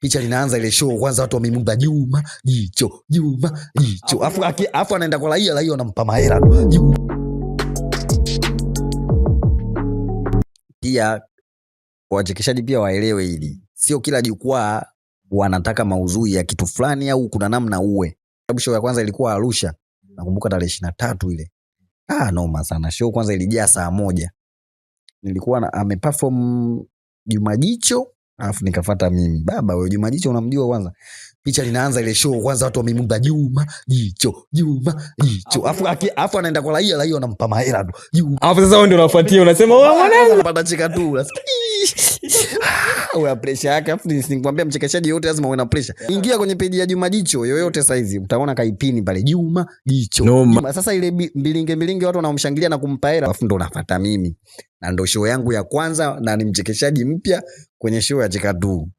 picha linaanza ile show kwanza watu wamemumba Juma jicho afu anaenda kwa raia anampa mahela. Pia wachekeshaji pia waelewe hili, sio kila jukwaa wanataka mauzui ya kitu fulani au kuna namna uwe. Sababu show ya kwanza ilikuwa Arusha, nakumbuka tarehe 23 ile. Noma sana. Show kwanza ilijaa saa 1. Nilikuwa ameperform Juma Jicho, alafu nikafuata mimi. Baba wewe Juma Jicho unamjua kwanza. Picha linaanza ile show kwanza watu wamemumba Juma Jicho. Alafu anaenda kwa raia anampa mahela tu. Alafu sasa wewe ndio unafuatia unasema wewe mwanangu unapata cheka tu. Wewe pressure yake, afu nikwambia mchekeshaji yote lazima uwe na pressure. Ingia kwenye page ya Juma Jicho yoyote saizi utaona kaipini pale Juma Jicho. Sasa ile mbilinge watu wanaomshangilia na kumpa hela, afu ndo unafuata mimi. Na ndo show yangu ya kwanza na ni mchekeshaji mpya kwenye show ya Cheka Tu.